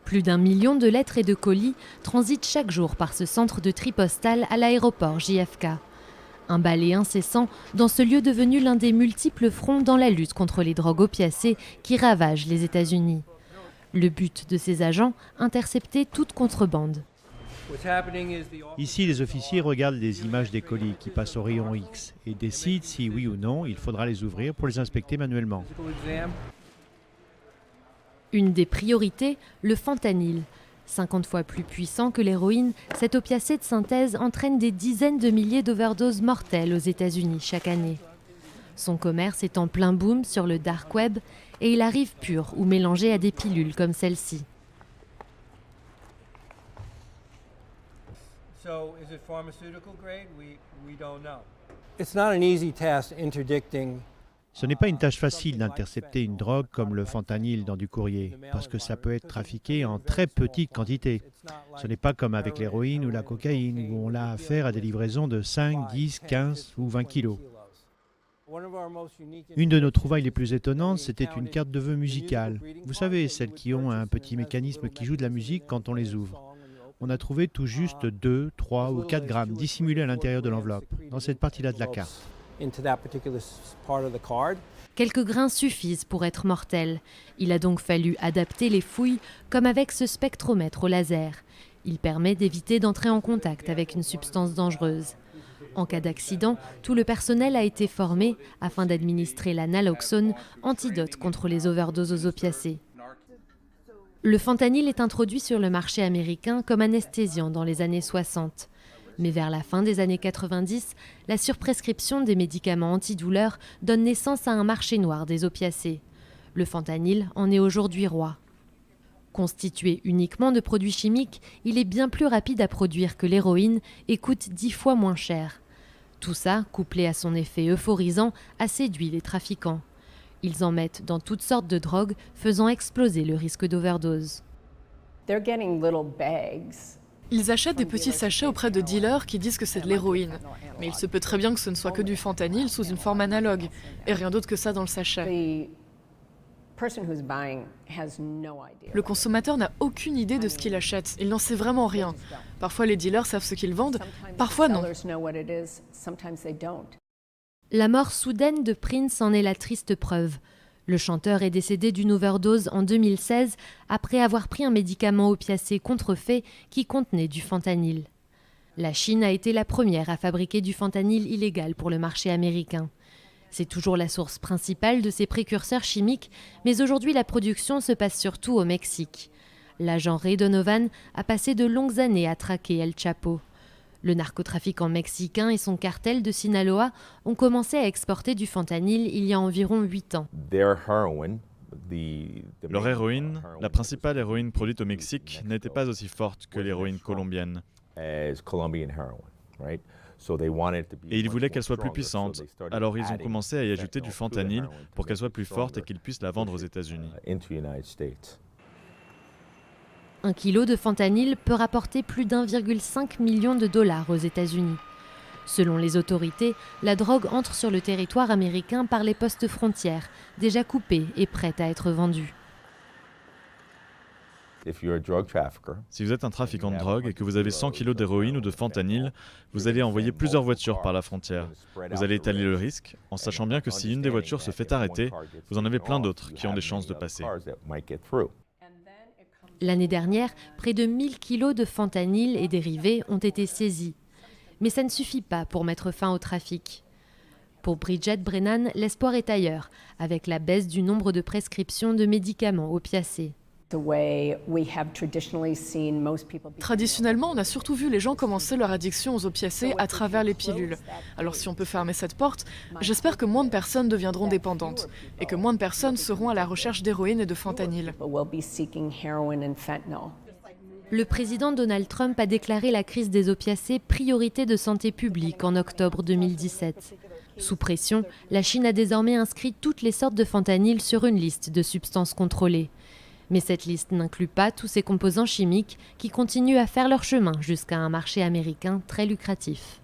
Plus d'1 million de lettres et de colis transitent chaque jour par ce centre de tri postal à l'aéroport JFK. Un balai incessant dans ce lieu devenu l'un des multiples fronts dans la lutte contre les drogues opiacées qui ravagent les États-Unis. Le but de ces agents, intercepter toute contrebande. Ici, les officiers regardent les images des colis qui passent au rayon X et décident si oui ou non il faudra les ouvrir pour les inspecter manuellement. Une des priorités, le fentanyl. 50 fois plus puissant que l'héroïne, cet opiacé de synthèse entraîne des dizaines de milliers d'overdoses mortelles aux États-Unis chaque année. Son commerce est en plein boom sur le dark web et il arrive pur ou mélangé à des pilules comme celle-ci. Ce n'est pas une tâche facile d'intercepter une drogue comme le fentanyl dans du courrier, parce que ça peut être trafiqué en très petite quantité. Ce n'est pas comme avec l'héroïne ou la cocaïne, où on a affaire à des livraisons de 5, 10, 15 ou 20 kilos. Une de nos trouvailles les plus étonnantes, c'était une carte de vœux musicale. Vous savez, celles qui ont un petit mécanisme qui joue de la musique quand on les ouvre. On a trouvé tout juste 2, 3 ou 4 grammes dissimulés à l'intérieur de l'enveloppe, dans cette partie-là de la carte. Quelques grains suffisent pour être mortels. Il a donc fallu adapter les fouilles, comme avec ce spectromètre au laser. Il permet d'éviter d'entrer en contact avec une substance dangereuse. En cas d'accident, tout le personnel a été formé afin d'administrer la naloxone, antidote contre les overdoses aux opiacés. Le fentanyl est introduit sur le marché américain comme anesthésiant dans les années 60. Mais vers la fin des années 90, la surprescription des médicaments antidouleurs donne naissance à un marché noir des opiacés. Le fentanyl en est aujourd'hui roi. Constitué uniquement de produits chimiques, il est bien plus rapide à produire que l'héroïne et coûte 10 fois moins cher. Tout ça, couplé à son effet euphorisant, a séduit les trafiquants. Ils en mettent dans toutes sortes de drogues, faisant exploser le risque d'overdose. Ils achètent des petits sachets auprès de dealers qui disent que c'est de l'héroïne. Mais il se peut très bien que ce ne soit que du fentanyl sous une forme analogue, et rien d'autre que ça dans le sachet. Le consommateur n'a aucune idée de ce qu'il achète, il n'en sait vraiment rien. Parfois les dealers savent ce qu'ils vendent, parfois non. La mort soudaine de Prince en est la triste preuve. Le chanteur est décédé d'une overdose en 2016 après avoir pris un médicament opiacé contrefait qui contenait du fentanyl. La Chine a été la première à fabriquer du fentanyl illégal pour le marché américain. C'est toujours la source principale de ces précurseurs chimiques, mais aujourd'hui la production se passe surtout au Mexique. L'agent Ray Donovan a passé de longues années à traquer El Chapo. Le narcotrafiquant mexicain et son cartel de Sinaloa ont commencé à exporter du fentanyl il y a environ 8 ans. Leur héroïne, la principale héroïne produite au Mexique, n'était pas aussi forte que l'héroïne colombienne. Et ils voulaient qu'elle soit plus puissante, alors ils ont commencé à y ajouter du fentanyl pour qu'elle soit plus forte et qu'ils puissent la vendre aux États-Unis. 1 kilo de fentanyl peut rapporter plus d'1,5 million de dollars aux États-Unis. Selon les autorités, la drogue entre sur le territoire américain par les postes frontières, déjà coupés et prêts à être vendus. Si vous êtes un trafiquant de drogue et que vous avez 100 kilos d'héroïne ou de fentanyl, vous allez envoyer plusieurs voitures par la frontière. Vous allez étaler le risque, en sachant bien que si une des voitures se fait arrêter, vous en avez plein d'autres qui ont des chances de passer. L'année dernière, près de 1000 kilos de fentanyl et dérivés ont été saisis. Mais ça ne suffit pas pour mettre fin au trafic. Pour Bridget Brennan, l'espoir est ailleurs, avec la baisse du nombre de prescriptions de médicaments opiacés. Traditionnellement, on a surtout vu les gens commencer leur addiction aux opiacés à travers les pilules. Alors si on peut fermer cette porte, j'espère que moins de personnes deviendront dépendantes et que moins de personnes seront à la recherche d'héroïne et de fentanyl. Le président Donald Trump a déclaré la crise des opiacés priorité de santé publique en octobre 2017. Sous pression, la Chine a désormais inscrit toutes les sortes de fentanyl sur une liste de substances contrôlées. Mais cette liste n'inclut pas tous ces composants chimiques qui continuent à faire leur chemin jusqu'à un marché américain très lucratif.